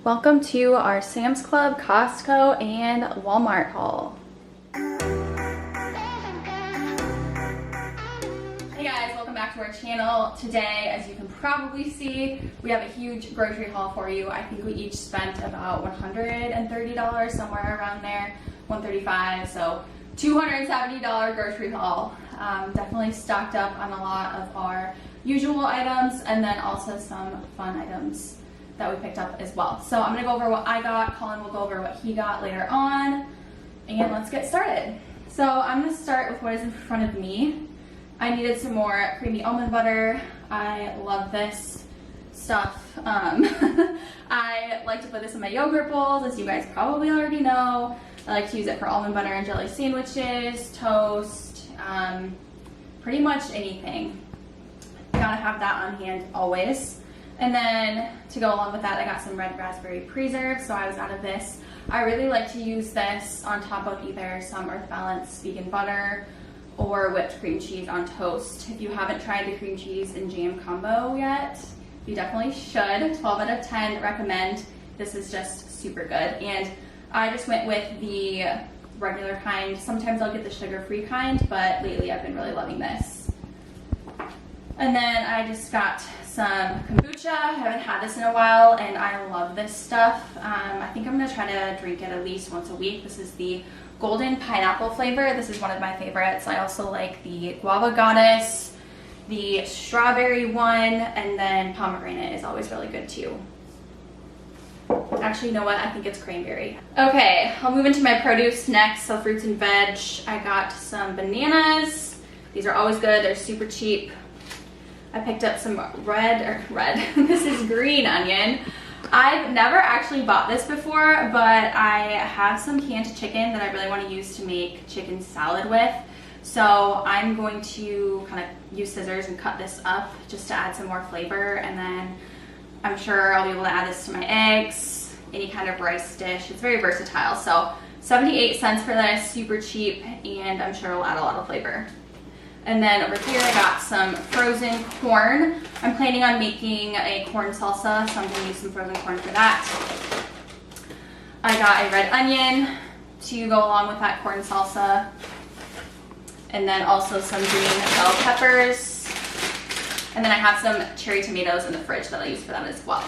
Welcome to our Sam's Club, Costco, and Walmart haul. Hey guys, welcome back to our channel. Today, as you can probably see, we have a huge grocery haul for you. I think we each spent about $130, somewhere around there, $135, so $270 grocery haul. Definitely stocked up on a lot of our usual items and then also some fun items that we picked up as well. So I'm gonna go over what I got, Colin will go over what he got later on, and let's get started. So I'm gonna start with what is in front of me. I needed some more creamy almond butter. I love this stuff. I like to put this in my yogurt bowls, as you guys probably already know. I like to use it for almond butter and jelly sandwiches, toast, pretty much anything. Gotta have that on hand always. And then to go along with that, I got some red raspberry preserve, so I was out of this. I really like to use this on top of either some Earth Balance vegan butter or whipped cream cheese on toast. If you haven't tried the cream cheese and jam combo yet, you definitely should. 12 out of 10 recommend. This is just super good. And I just went with the regular kind. Sometimes I'll get the sugar-free kind, but lately I've been really loving this. And then I just got some kombucha. I haven't had this in a while and I love this stuff. I think I'm gonna try to drink it at least once a week. This is the golden pineapple flavor. This is one of my favorites. I also like the guava goddess, the strawberry one, and then pomegranate is always really good too. Actually, you know what? I think it's cranberry. Okay, I'll move into my produce next. So fruits and veg. I got some bananas. These are always good. They're super cheap. I picked up some this is green onion. I've never actually bought this before, but I have some canned chicken that I really want to use to make chicken salad with. So I'm going to kind of use scissors and cut this up just to add some more flavor, and then I'm sure I'll be able to add this to my eggs, any kind of rice dish. It's very versatile. So 78 cents for this, super cheap, and I'm sure it'll add a lot of flavor. And then over here I got some frozen corn. I'm planning on making a corn salsa, so I'm going to use some frozen corn for that. I got a red onion to go along with that corn salsa. And then also some green bell peppers. And then I have some cherry tomatoes in the fridge that I use for them as well.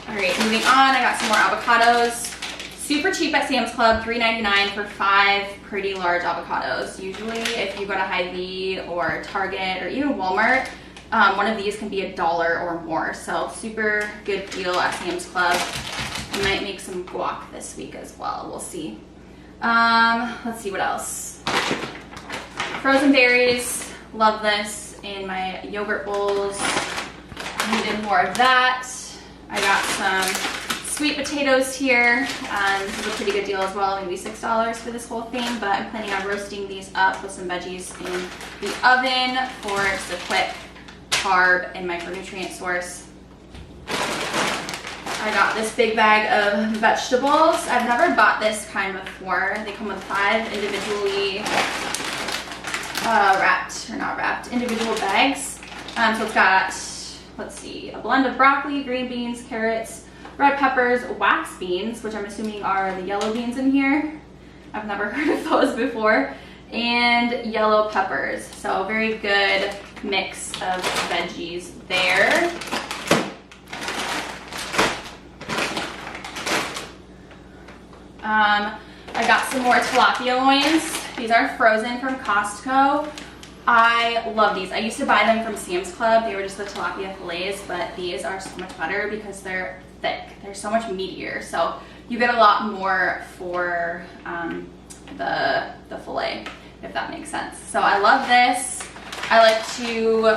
All right, moving on, I got some more avocados. Super cheap at Sam's Club, $3.99 for 5 pretty large avocados. Usually if you go to Hy-Vee or Target or even Walmart, one of these can be $1 or more. So super good deal at Sam's Club. I might make some guac this week as well, we'll see. Let's see what else. Frozen berries, love this in my yogurt bowls. Needed more of that. I got some sweet potatoes here. This is a pretty good deal as well, maybe $6 for this whole thing, but I'm planning on roasting these up with some veggies in the oven for just a quick carb and micronutrient source. I got this big bag of vegetables. I've never bought this kind before. They come with 5 individually individual bags. So it's got, let's see, a blend of broccoli, green beans, carrots, red peppers, wax beans, which I'm assuming are the yellow beans in here. I've never heard of those before. And yellow peppers. So very good mix of veggies there. I got some more tilapia loins. These are frozen from Costco. I love these. I used to buy them from Sam's Club. They were just the tilapia fillets, but these are so much better because they're thick. They're so much meatier. So you get a lot more for the fillet, if that makes sense. So I love this. I like to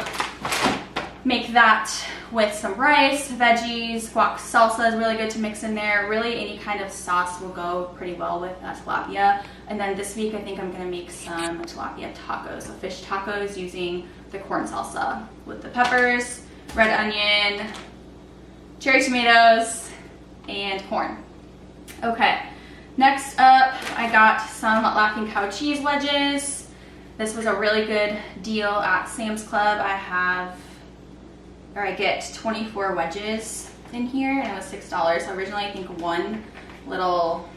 make that with some rice, veggies, guac salsa is really good to mix in there. Really any kind of sauce will go pretty well with tilapia. And then this week I think I'm gonna make some tilapia tacos, so fish tacos using the corn salsa with the peppers, red onion, cherry tomatoes, and corn. Okay, next up I got some Laughing Cow cheese wedges. This was a really good deal at Sam's Club. I get 24 wedges in here, and it was $6. So originally I think one little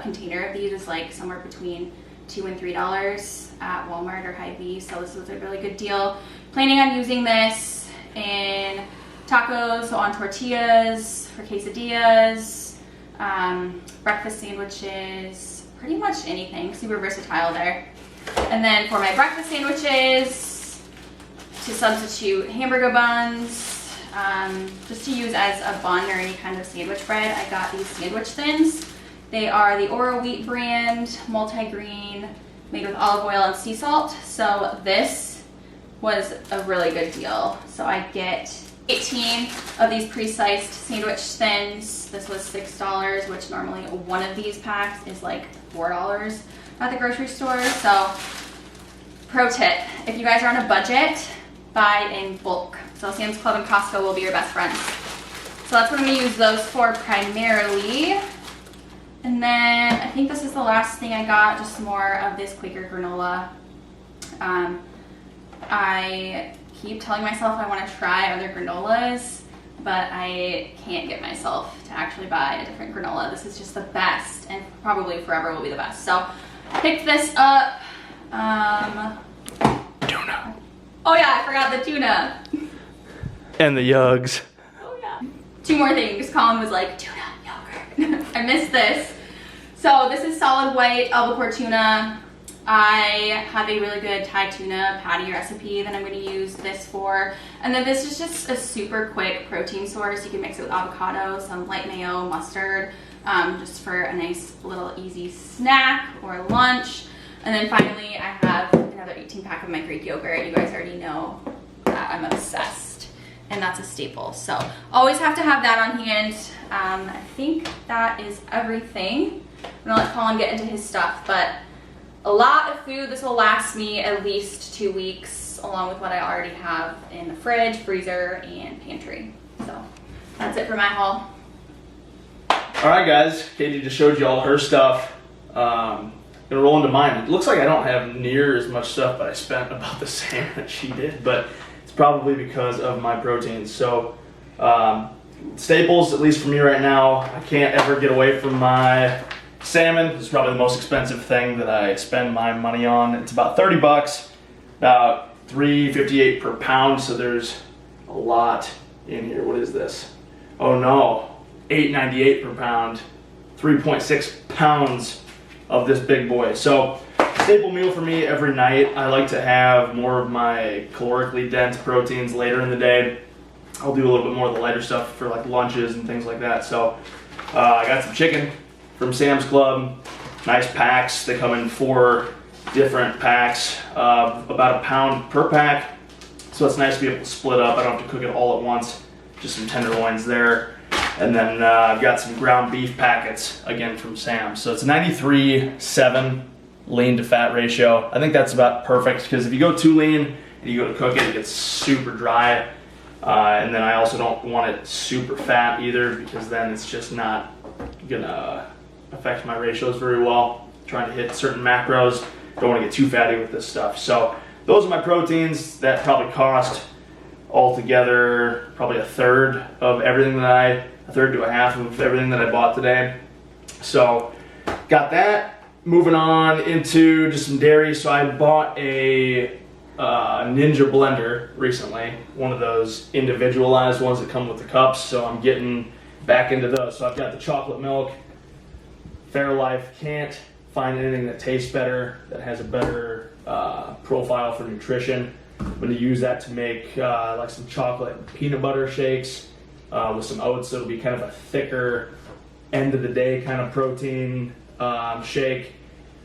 container of these is like somewhere between $2 and $3 at Walmart or Hy-Vee, so this was a really good deal. Planning on using this in tacos, so on tortillas, for quesadillas, breakfast sandwiches, pretty much anything. Super versatile there. And then for my breakfast sandwiches, to substitute hamburger buns, just to use as a bun or any kind of sandwich bread, I got these sandwich thins. They are the Oro Wheat brand, multi-green, made with olive oil and sea salt. So this was a really good deal. So I get 18 of these pre-sliced sandwich thins. This was $6, which normally one of these packs is like $4 at the grocery store. So pro tip, if you guys are on a budget, buy in bulk. So Sam's Club and Costco will be your best friends. So that's what I'm gonna use those for primarily. And then I think this is the last thing I got, just more of this Quaker granola. I keep telling myself I want to try other granolas, but I can't get myself to actually buy a different granola. This is just the best, and probably forever will be the best. So I picked this up. Tuna. Oh yeah, I forgot the tuna. And the yugs. Oh yeah. Two more things. Colin was like, tuna yogurt. I missed this. So this is solid white albacore tuna. I have a really good Thai tuna patty recipe that I'm going to use this for. And then this is just a super quick protein source. You can mix it with avocados, some light mayo, mustard, just for a nice little easy snack or lunch. And then finally I have another 18 pack of my Greek yogurt. You guys already know that I'm obsessed, and that's a staple. So always have to have that on hand. I think that is everything. I'm gonna let Colin get into his stuff, but a lot of food. This will last me at least 2 weeks, along with what I already have in the fridge, freezer, and pantry. So that's it for my haul. All right, guys. Katie just showed you all her stuff. Gonna roll into mine. It looks like I don't have near as much stuff, but I spent about the same that she did. But it's probably because of my proteins. So staples, at least for me right now, I can't ever get away from my salmon. It's probably the most expensive thing that I spend my money on. It's about 30 bucks, about $3.58 per pound. So there's a lot in here. What is this? Oh no, $8.98 per pound, 3.6 pounds of this big boy. So staple meal for me every night. I like to have more of my calorically dense proteins later in the day. I'll do a little bit more of the lighter stuff for like lunches and things like that. So I got some chicken from Sam's Club, nice packs. They come in 4 different packs, about a pound per pack. So it's nice to be able to split up. I don't have to cook it all at once. Just some tenderloins there. And then I've got some ground beef packets, again from Sam's. So it's 93/7 lean to fat ratio. I think that's about perfect, because if you go too lean and you go to cook it, it gets super dry. And then I also don't want it super fat either, because then it's just not gonna affect my ratios very well. Trying to hit certain macros, don't want to get too fatty with this stuff. So those are my proteins. That probably cost altogether probably a third to a half of everything that I bought today. So got that. Moving on into just some dairy. So I bought a Ninja blender recently, one of those individualized ones that come with the cups. So I'm getting back into those. So I've got the chocolate milk. Fairlife, can't find anything that tastes better, that has a better profile for nutrition. I'm going to use that to make like some chocolate and peanut butter shakes with some oats. So it'll be kind of a thicker end of the day kind of protein shake.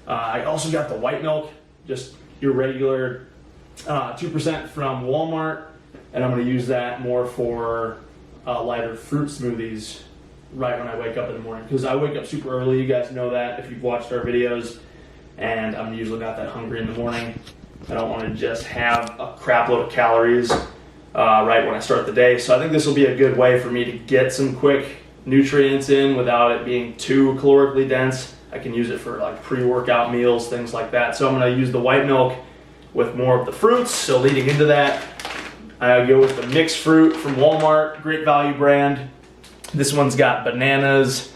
I also got the white milk, just your regular 2% from Walmart, and I'm going to use that more for lighter fruit smoothies right when I wake up in the morning, because I wake up super early. You guys know that if you've watched our videos, and I'm usually not that hungry in the morning. I don't want to just have a crap load of calories right when I start the day. So I think this will be a good way for me to get some quick nutrients in without it being too calorically dense. I can use it for like pre-workout meals, things like that. So I'm going to use the white milk with more of the fruits. So leading into that, I go with the mixed fruit from Walmart, great value brand. This one's got bananas,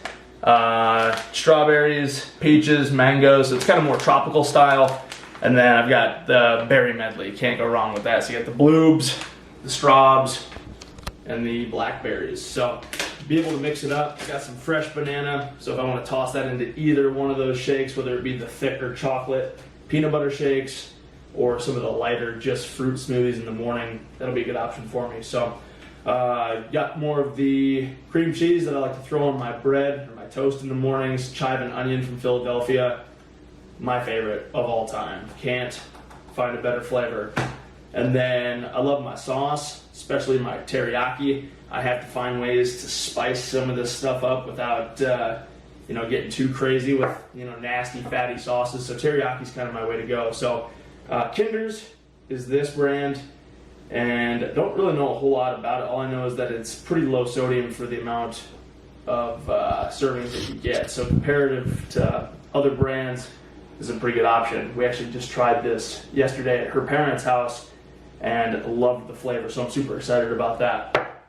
strawberries, peaches, mangoes, so it's kind of more tropical style. And then I've got the berry medley, can't go wrong with that. So you got the bloobs, the straws, and the blackberries. So be able to mix it up. Got some fresh banana, so if I want to toss that into either one of those shakes, whether it be the thicker chocolate peanut butter shakes or some of the lighter just fruit smoothies in the morning, that'll be a good option for me. So got more of the cream cheese that I like to throw on my bread or my toast in the mornings. Chive and onion from Philadelphia, my favorite of all time. Can't find a better flavor. And then I love my sauce, especially my teriyaki. I have to find ways to spice some of this stuff up without getting too crazy with nasty fatty sauces. So teriyaki is kind of my way to go. So Kinder's is this brand, and I don't really know a whole lot about it. All I know is that it's pretty low sodium for the amount of servings that you get. So comparative to other brands, is a pretty good option. We actually just tried this yesterday at her parents' house and loved the flavor, so I'm super excited about that.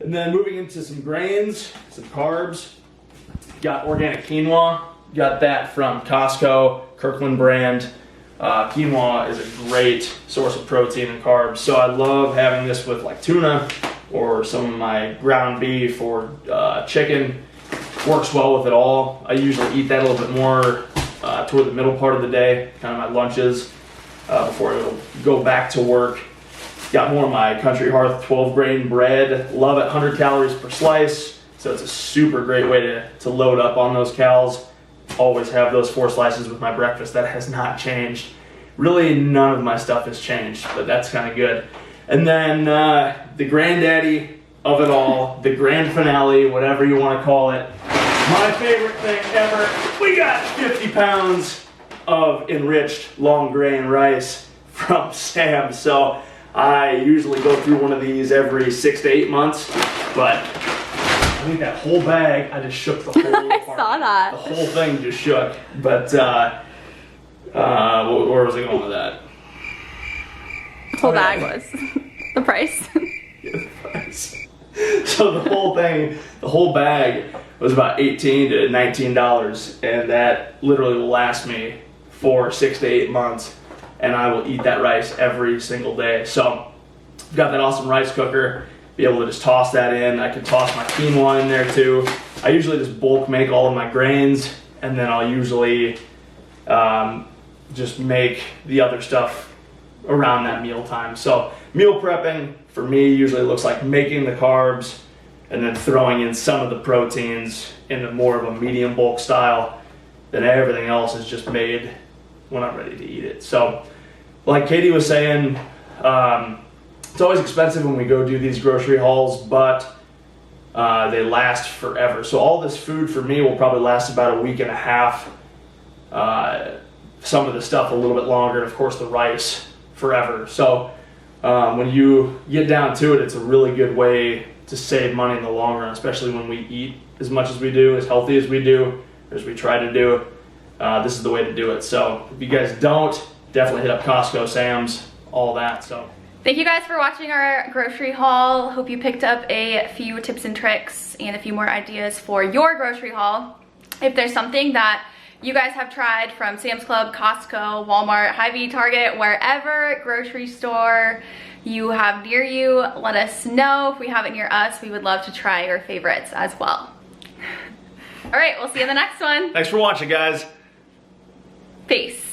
And then moving into some grains, some carbs, got organic quinoa. Got that from Costco, Kirkland brand. Quinoa is a great source of protein and carbs, so I love having this with like tuna or some of my ground beef or chicken. Works well with it all. I usually eat that a little bit more toward the middle part of the day, kind of my lunches, before I go back to work. Got more of my Country Hearth 12 grain bread. Love it, 100 calories per slice, so it's a super great way to load up on those calories. Always have those 4 slices with my breakfast. That has not changed. Really, none of my stuff has changed, but that's kind of good. And then the granddaddy of it all, the grand finale, whatever you want to call it, my favorite thing ever. We got 50 pounds of enriched long grain rice from Sam's. So I usually go through one of these every 6 to 8 months, but I think that whole bag, I just shook the whole I saw that. The whole thing just shook. But where was I going with that? Whole bag was the price. Yeah, the price. So the whole bag was about $18 to $19, and that literally will last me for 6 to 8 months, and I will eat that rice every single day. So I've got that awesome rice cooker, be able to just toss that in. I can toss my quinoa in there too. I usually just bulk make all of my grains, and then I'll usually just make the other stuff around that meal time. So meal prepping for me usually looks like making the carbs and then throwing in some of the proteins in more of a medium bulk style. Then everything else is just made when I'm ready to eat it. So like Katie was saying, it's always expensive when we go do these grocery hauls, but they last forever. So all this food for me will probably last about a week and a half. Some of the stuff a little bit longer, and of course the rice forever. So when you get down to it, it's a really good way to save money in the long run, especially when we eat as much as we do, as healthy as we do, as we try to do. This is the way to do it. So if you guys don't, definitely hit up Costco, Sam's, all that. So Thank you guys for watching our grocery haul. Hope you picked up a few tips and tricks and a few more ideas for your grocery haul. If there's something that you guys have tried from Sam's Club, Costco, Walmart, Hy-Vee, Target, wherever grocery store you have near you, let us know. If we have it near us, we would love to try your favorites as well. All right, we'll see you in the next one. Thanks for watching, guys. Peace.